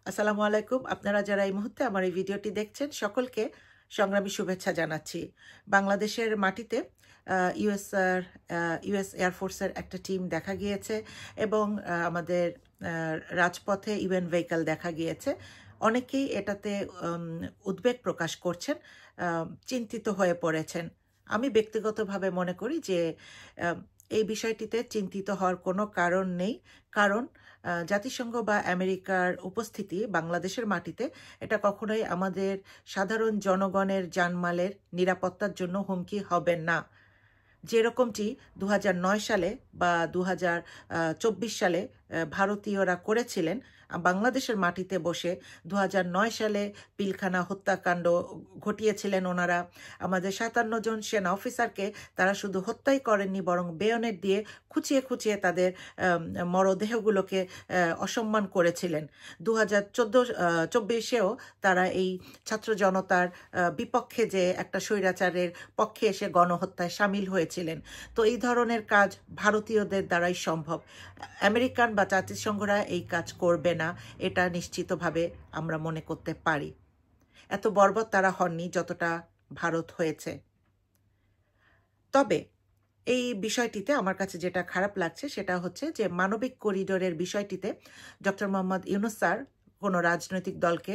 আসসালামু আলাইকুম। আপনারা যারা এই মুহূর্তে আমার এই ভিডিওটি দেখছেন সকলকে সংগ্রামী শুভেচ্ছা জানাচ্ছি। বাংলাদেশের মাটিতে ইউএস এয়ারফোর্সের একটা টিম দেখা গিয়েছে এবং আমাদের রাজপথে ইউএন ভেহিকল দেখা গিয়েছে। অনেকেই এটাতে উদ্বেগ প্রকাশ করছেন, চিন্তিত হয়ে পড়েছেন। আমি ব্যক্তিগতভাবে মনে করি যে এই বিষয়টিতে চিন্তিত হওয়ার কোনো কারণ নেই। কারণ জাতিসংঘ বা আমেরিকার উপস্থিতি বাংলাদেশের মাটিতে এটা কখনোই আমাদের সাধারণ জনগণের জানমালের নিরাপত্তার জন্য হুমকি হবে না। যেরকমটি 2009 সালে বা 2024 সালে ভারতীয়রা করেছিলেন, বাংলাদেশের মাটিতে বসে 2009 সালে পিলখানা হত্যাকাণ্ড ঘটিয়েছিলেন ওনারা। আমাদের 57 জন সেনা অফিসারকে তারা শুধু হত্যাই করেননি, বরং বেয়নেট দিয়ে খুঁচিয়ে খুঁচিয়ে তাদের মরদেহগুলোকে অসম্মান করেছিলেন। 2024-এও তারা এই ছাত্র জনতার বিপক্ষে যে একটা স্বৈরাচারের পক্ষে এসে গণহত্যায় সামিল হয়েছিলেন। তো এই ধরনের কাজ ভারতীয়দের দ্বারাই সম্ভব। আমেরিকান বা জাতিসংঘরা এই কাজ করবে না, এটা নিশ্চিতভাবে আমরা মনে করতে পারি। এত বর্বর তারা হননি যতটা ভারত হয়েছে। তবে এই বিষয়টিতে আমার কাছে যেটা খারাপ লাগছে সেটা হচ্ছে যে মানবিক করিডোরের বিষয়টিতে ডক্টর মোহাম্মদ ইউনূস স্যার কোনো রাজনৈতিক দলকে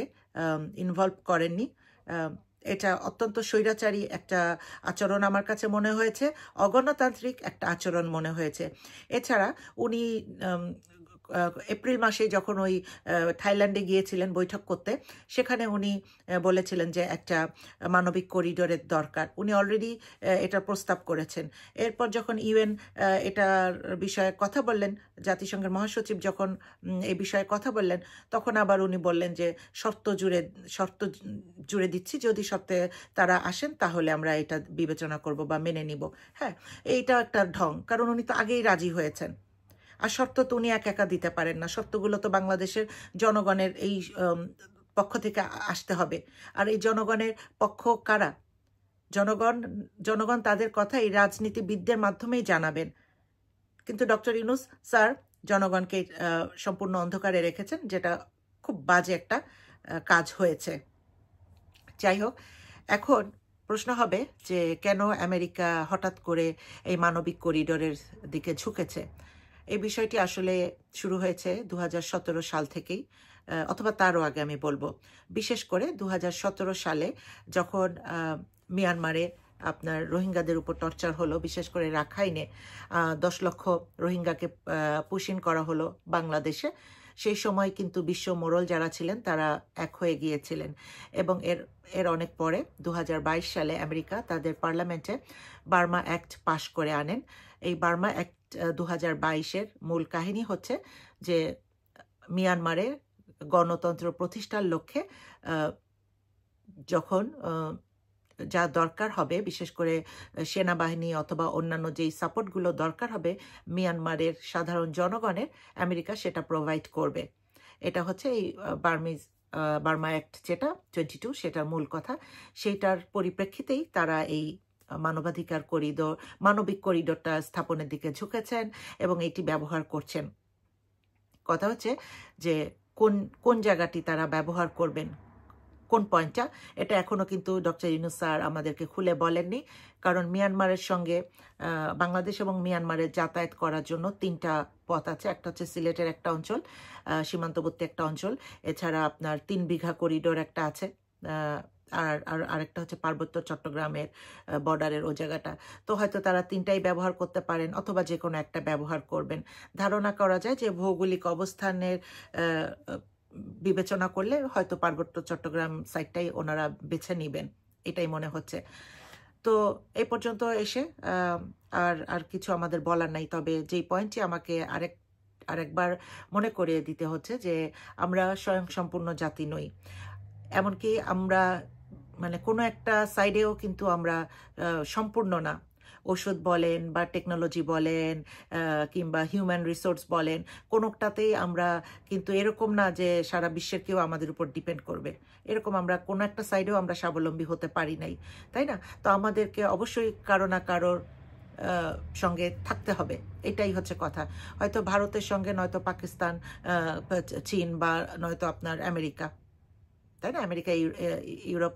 ইনভলভ করেননি। এটা অত্যন্ত স্বৈরাচারী একটা আচরণ আমার কাছে মনে হয়েছে, অগণতান্ত্রিক একটা আচরণ মনে হয়েছে। এছাড়া উনি এপ্রিল মাসে যখন ওই থাইল্যান্ডে গিয়েছিলেন বৈঠক করতে, সেখানে উনি বলেছিলেন যে একটা মানবিক করিডোরের দরকার। উনি অলরেডি এটা প্রস্তাব করেছেন। এরপর যখন ইউএন এটার বিষয়ে কথা বললেন, জাতিসংঘের মহাসচিব যখন এই বিষয়ে কথা বললেন, তখন আবার উনি বললেন যে শর্ত জুড়ে দিচ্ছি, যদি শর্তে তারা আসেন তাহলে আমরা এটা বিবেচনা করব বা মেনে নিব। হ্যাঁ, এইটা একটা ঢং, কারণ উনি তো আগেই রাজি হয়েছেন। আর শর্ত তো উনি একা দিতে পারেন না, শর্তগুলো তো বাংলাদেশের জনগণের এই পক্ষ থেকে আসতে হবে। আর এই জনগণের পক্ষ কারা? জনগণ তাদের কথা এই রাজনীতিবিদদের মাধ্যমেই জানাবেন। কিন্তু ডক্টর ইউনূস স্যার জনগণকে সম্পূর্ণ অন্ধকারে রেখেছেন, যেটা খুব বাজে একটা কাজ হয়েছে। যাই হোক, এখন প্রশ্ন হবে যে কেন আমেরিকা হঠাৎ করে এই মানবিক করিডোরের দিকে ঝুঁকেছে। এই বিষয়টি আসলে শুরু হয়েছে 2017 সাল থেকেই, অথবা তারও আগে আমি বলবো। বিশেষ করে 2017 সালে যখন মিয়ানমারে আপনার রোহিঙ্গাদের উপর টর্চার হলো, বিশেষ করে রাখাইনে 10 লক্ষ রোহিঙ্গাকে পুশ ইন করা হলো বাংলাদেশে। সেই সময় কিন্তু বিশ্ব মোড়ল যারা ছিলেন তারা এক হয়ে গিয়েছিলেন এবং এর অনেক পরে 2022 সালে আমেরিকা তাদের পার্লামেন্টে বার্মা অ্যাক্ট পাশ করে আনেন। এই বার্মা অ্যাক্ট 2022-এর মূল কাহিনী হচ্ছে যে মিয়ানমারে গণতন্ত্র প্রতিষ্ঠার লক্ষ্যে যখন যা দরকার হবে, বিশেষ করে সেনাবাহিনী অথবা অন্যান্য যেই সাপোর্টগুলো দরকার হবে মিয়ানমারের সাধারণ জনগণের, আমেরিকা সেটা প্রোভাইড করবে। এটা হচ্ছে এই বার্মা অ্যাক্ট যেটা 22, সেটার মূল কথা। সেইটার পরিপ্রেক্ষিতেই তারা এই মানবিক করিডোরটা স্থাপনের দিকে ঝুঁকেছেন এবং এটি ব্যবহার করছেন। কথা হচ্ছে যে কোন জায়গাটি তারা ব্যবহার করবেন, কোন পয়েন্টটা, এটা এখনো কিন্তু ডক্টর ইউনূস স্যার আমাদেরকে খুলে বলেননি। কারণ মিয়ানমারের সঙ্গে বাংলাদেশ এবং মিয়ানমারের যাতায়াত করার জন্য 3টা পথ আছে। একটা হচ্ছে সিলেটের একটা অঞ্চল, সীমান্তবর্তী একটা অঞ্চল। এছাড়া আপনার 3 বিঘা করিডোর একটা আছে, আর আরেকটা হচ্ছে পার্বত্য চট্টগ্রামের বর্ডারের ও জায়গাটা। তো হয়তো তারা 3টাই ব্যবহার করতে পারেন অথবা যে কোনো একটা ব্যবহার করবেন। ধারণা করা যায় যে ভৌগোলিক অবস্থানের বিবেচনা করলে হয়তো পার্বত্য চট্টগ্রাম সাইডটাই ওনারা বেছে নেবেন, এটাই মনে হচ্ছে। তো এই পর্যন্ত এসে আর কিছু আমাদের বলার নাই। তবে যেই পয়েন্টটি আমাকে আরেকবার মনে করিয়ে দিতে হচ্ছে যে আমরা স্বয়ংসম্পূর্ণ জাতি নই। এমনকি আমরা মানে কোনো একটা সাইডেও কিন্তু আমরা সম্পূর্ণ না। ওষুধ বলেন বা টেকনোলজি বলেন কিংবা হিউম্যান রিসোর্স বলেন, কোনোটাতেই আমরা কিন্তু এরকম না যে সারা বিশ্বের কেউ আমাদের উপর ডিপেন্ড করবে। এরকম আমরা কোনো একটা সাইডেও আমরা স্বাবলম্বী হতে পারি নাই, তাই না? তো আমাদেরকে অবশ্যই কারো না কারোর সঙ্গে থাকতে হবে, এটাই হচ্ছে কথা। হয়তো ভারতের সঙ্গে নয়তো পাকিস্তান, চীন বা নয়তো আপনার আমেরিকা, তাই না, আমেরিকা, ইউরোপ,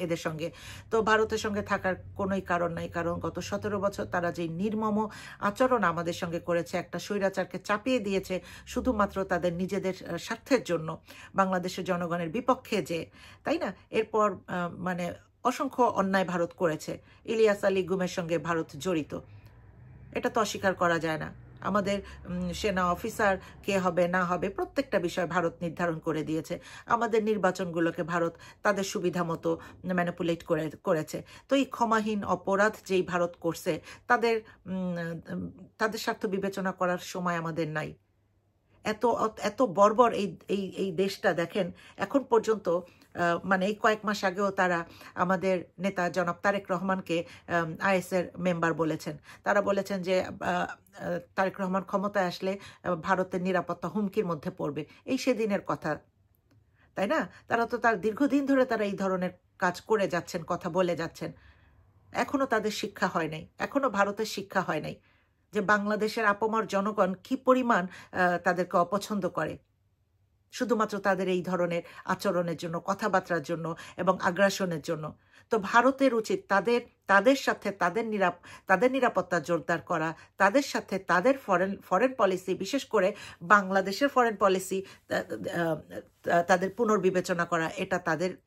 এদের সঙ্গে তো ভারতের সঙ্গে থাকার কোনোই কারণ নাই। কারণ গত 17 বছর তারা যে নির্মম আচরণ আমাদের সঙ্গে করেছে, একটা স্বৈরাচারকে চাপিয়ে দিয়েছে শুধুমাত্র তাদের নিজেদের স্বার্থের জন্য, বাংলাদেশের জনগণের বিপক্ষে যে, তাই না। এরপর মানে অসংখ্য অন্যায় ভারত করেছে। ইলিয়াস আলী গুমের সঙ্গে ভারত জড়িত, এটা তো অস্বীকার করা যায় না। আমাদের সেনা অফিসার কে হবে না হবে প্রত্যেকটা বিষয় ভারত নির্ধারণ করে দিয়েছে। আমাদের নির্বাচনগুলোকে ভারত তাদের সুবিধা মতো ম্যানিপুলেট করেছে। তো এই ক্ষমাহীন অপরাধ যেই ভারত করছে, তাদের তাদের স্বার্থ বিবেচনা করার সময় আমাদের নাই। এত এত বর্বর এই দেশটা দেখেন, এখন পর্যন্ত মানে এই কয়েক মাস আগেও তারা আমাদের নেতা জনাব তারেক রহমানকে আইএসের মেম্বার বলেছেন। তারা বলেছেন যে তারেক রহমান ক্ষমতায় আসলে ভারতের নিরাপত্তা হুমকির মধ্যে পড়বে। এই সেদিনের কথা, তাই না। তারা তো তার দীর্ঘদিন ধরে তারা এই ধরনের কাজ করে যাচ্ছেন, কথা বলে যাচ্ছেন। এখনো তাদের শিক্ষা হয় নাই, এখনো ভারতের শিক্ষা হয় নাই যে বাংলাদেশের আপামর জনগণ কি পরিমাণ তাদেরকে অপছন্দ করে, শুধুমাত্র তাদের এই ধরনের আচরণের জন্য, কথাবার্তার জন্য এবং আগ্রাসনের জন্য। তো ভারতের উচিত তাদের সাথে তাদের নিরাপত্তা জোরদার করা, তাদের সাথে তাদের ফরেন পলিসি, বিশেষ করে বাংলাদেশের ফরেন পলিসি তাদের পুনর্বিবেচনা করা। এটা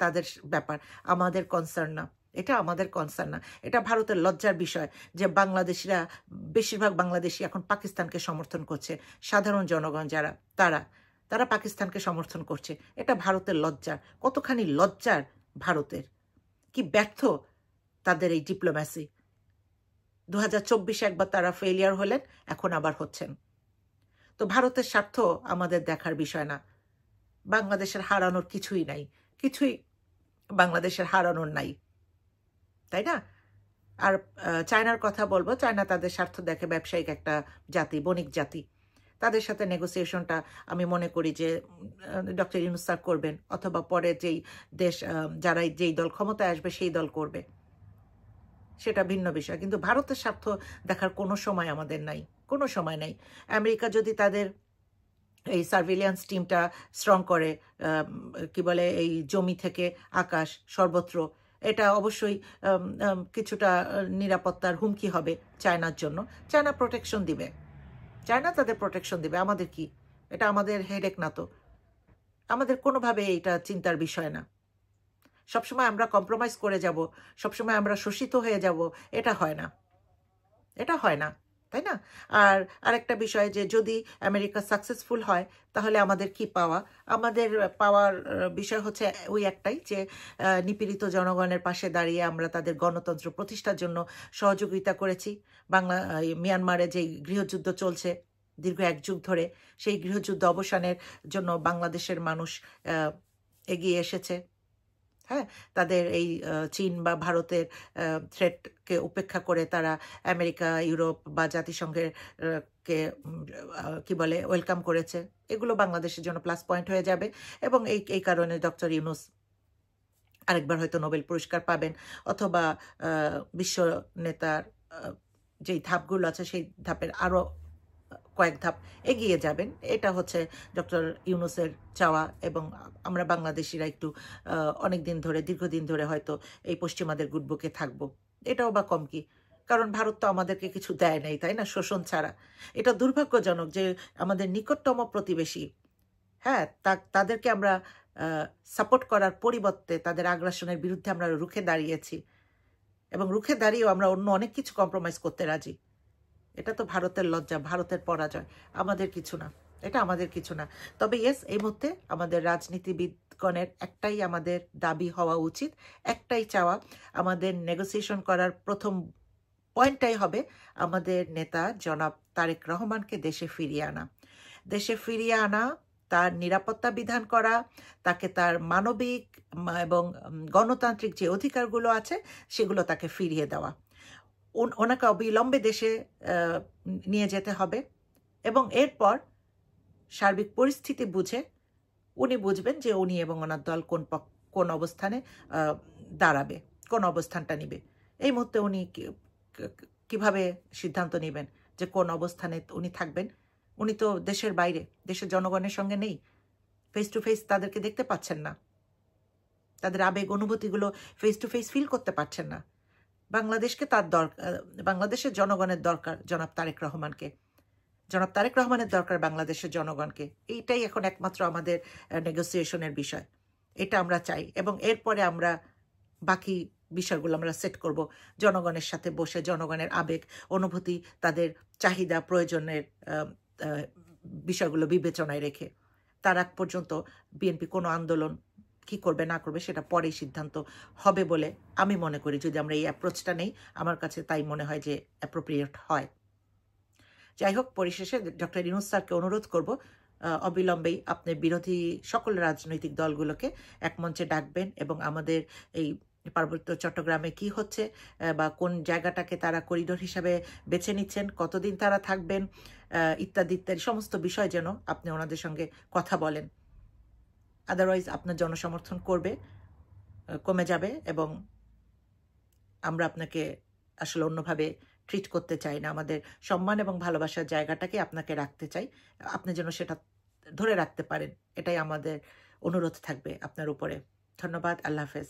তাদের ব্যাপার, আমাদের কনসার্ন না। এটা আমাদের কনসার্ন না। এটা ভারতের লজ্জার বিষয় যে বাংলাদেশিরা, বেশিরভাগ বাংলাদেশি এখন পাকিস্তানকে সমর্থন করছে। সাধারণ জনগণ যারা, তারা পাকিস্তানকে সমর্থন করছে। এটা ভারতের লজ্জার। কতখানি লজ্জার ভারতের, কি ব্যর্থ তাদের এই ডিপ্লোম্যাসি। 2024 একবার তারা ফেলিয়ার হলেন, এখন আবার হচ্ছেন। তো ভারতের স্বার্থ আমাদের দেখার বিষয় না। বাংলাদেশের হারানোর কিছুই নাই, কিছুই বাংলাদেশের হারানোর নাই, তাই না। আর চায়নার কথা বলবো, চায়না তাদের স্বার্থ দেখে, ব্যবসায়িক একটা জাতি, বণিক জাতি। তাদের সাথে নেগোসিয়েশনটা আমি মনে করি যে ডক্টর ইউনূস স্যার করবেন, অথবা পরে যেই দেশ, যেই দল ক্ষমতায় আসবে সেই দল করবে, সেটা ভিন্ন বিষয়। কিন্তু ভারতের স্বার্থ দেখার কোনো সময় আমাদের নাই, কোনো সময় নাই। আমেরিকা যদি তাদের এই সার্ভিলিয়েন্স টিমটা স্ট্রং করে, কি বলে, এই জমি থেকে আকাশ সর্বত্র, এটা অবশ্যই কিছুটা নিরাপত্তার হুমকি হবে চায়নার জন্য। চায়না প্রোটেকশন দিবে, চায়না তাদের প্রোটেকশন দিবে। আমাদের কি, এটা আমাদের হেডেক না তো। আমাদের কোনোভাবে এটা চিন্তার বিষয় না। সবসময় আমরা কম্প্রোমাইজ করে যাব, সবসময় আমরা শোষিত হয়ে যাব, এটা হয় না, এটা হয় না, তাই না। আর আরেকটা বিষয় যে যদি আমেরিকা সাকসেসফুল হয় তাহলে আমাদের কি পাওয়া? আমাদের পাওয়ার বিষয় হচ্ছে ওই একটাই যে নিপীড়িত জনগণের পাশে দাঁড়িয়ে আমরা তাদের গণতন্ত্র প্রতিষ্ঠার জন্য সহযোগিতা করেছি। মিয়ানমারে যেই গৃহযুদ্ধ চলছে দীর্ঘ 1 যুগ ধরে, সেই গৃহযুদ্ধ অবসানের জন্য বাংলাদেশের মানুষ এগিয়ে এসেছে। হ্যাঁ, তাদের এই চীন বা ভারতের থ্রেটকে উপেক্ষা করে তারা আমেরিকা, ইউরোপ বা জাতিসংঘের কে কি বলে ওয়েলকাম করেছে। এগুলো বাংলাদেশের জন্য প্লাস পয়েন্ট হয়ে যাবে। এবং এই কারণে ডক্টর ইউনূস আরেকবার হয়তো নোবেল পুরস্কার পাবেন, অথবা বিশ্ব নেতার যেই ধাপগুলো আছে সেই ধাপের আরও কয়েক ধাপ এগিয়ে যাবেন। এটা হচ্ছে ডক্টর ইউনূসের চাওয়া। এবং আমরা বাংলাদেশিরা একটু অনেক দিন ধরে, দীর্ঘদিন ধরে হয়তো এই পশ্চিমাদের গুডবুকে থাকবো। এটাও বা কম কি, কারণ ভারত তো আমাদেরকে কিছু দেয় নাই, তাই না, শোষণ ছাড়া। এটা দুর্ভাগ্যজনক যে আমাদের নিকটতম প্রতিবেশী, হ্যাঁ, তাদেরকে আমরা সাপোর্ট করার পরিবর্তে তাদের আগ্রাসনের বিরুদ্ধে আমরা রুখে দাঁড়িয়েছি, এবং রুখে দাঁড়িয়েও আমরা অন্য অনেক কিছু কম্প্রোমাইজ করতে রাজি। এটা তো ভারতের লজ্জা, ভারতের পরাজয়, আমাদের কিছু না, এটা আমাদের কিছু না। তবে ইয়েস, এই মুহূর্তে আমাদের রাজনীতিবিদগণের একটাই আমাদের দাবি হওয়া উচিত, একটাই চাওয়া, আমাদের নেগোসিয়েশন করার প্রথম পয়েন্টটাই হবে আমাদের নেতা জনাব তারেক রহমানকে দেশে ফিরিয়ে আনা। দেশে ফিরিয়ে আনা, তার নিরাপত্তা বিধান করা, তাকে তার মানবিক এবং গণতান্ত্রিক যে অধিকারগুলো আছে সেগুলো তাকে ফিরিয়ে দেওয়া। ওনাকে অবিলম্বে দেশে নিয়ে যেতে হবে। এবং এরপর সার্বিক পরিস্থিতি বুঝে উনি বুঝবেন যে উনি এবং ওনার দল কোন অবস্থানে দাঁড়াবে, কোন অবস্থানটা নিবে। এই মুহূর্তে উনি কিভাবে সিদ্ধান্ত নেবেন যে কোন অবস্থানে উনি থাকবেন? উনি তো দেশের বাইরে, দেশের জনগণের সঙ্গে নেই। ফেস টু ফেস তাদেরকে দেখতে পাচ্ছেন না। তাদের আবেগ অনুভূতিগুলো ফেস টু ফেস ফিল করতে পারছেন না। বাংলাদেশকে তার দরকার, বাংলাদেশের জনগণের দরকার জনাব তারেক রহমানকে। জনাব তারেক রহমানের দরকার বাংলাদেশের জনগণকে। এইটাই এখন একমাত্র আমাদের নেগোসিয়েশনের বিষয়। এটা আমরা চাই এবং এরপরে আমরা বাকি বিষয়গুলো আমরা সেট করব জনগণের সাথে বসে, জনগণের আবেগ অনুভূতি, তাদের চাহিদা প্রয়োজনের বিষয়গুলো বিবেচনায় রেখে। তার আগ পর্যন্ত বিএনপি কোনো আন্দোলন কি করবে না করবে সেটা পরেই সিদ্ধান্ত হবে বলে আমি মনে করি। যদি আমরা এই অ্যাপ্রোচটা নেই, আমার কাছে তাই মনে হয় যে অ্যাপ্রোপ্রিয়েট হয়। যাই হোক, পরিশেষে ডক্টর ইউনূস স্যারকে অনুরোধ করব অবিলম্বেই আপনি বিরোধী সকল রাজনৈতিক দলগুলোকে এক মঞ্চে ডাকবেন এবং আমাদের এই পার্বত্য চট্টগ্রামে কি হচ্ছে বা কোন জায়গাটাকে তারা করিডোর হিসাবে বেছে নিচ্ছেন, কতদিন তারা থাকবেন, ইত্যাদি ইত্যাদি সমস্ত বিষয় যেন আপনি ওনাদের সঙ্গে কথা বলেন। আদারওয়াইজ আপনার জনসমর্থন কমে যাবে এবং আমরা আপনাকে আসলে অন্যভাবে ট্রিট করতে চাই না। আমাদের সম্মান এবং ভালোবাসার জায়গাটাকে আপনাকে রাখতে চাই। আপনি যেন সেটা ধরে রাখতে পারেন, এটাই আমাদের অনুরোধ থাকবে আপনার উপরে। ধন্যবাদ। আল্লাহ হাফেজ।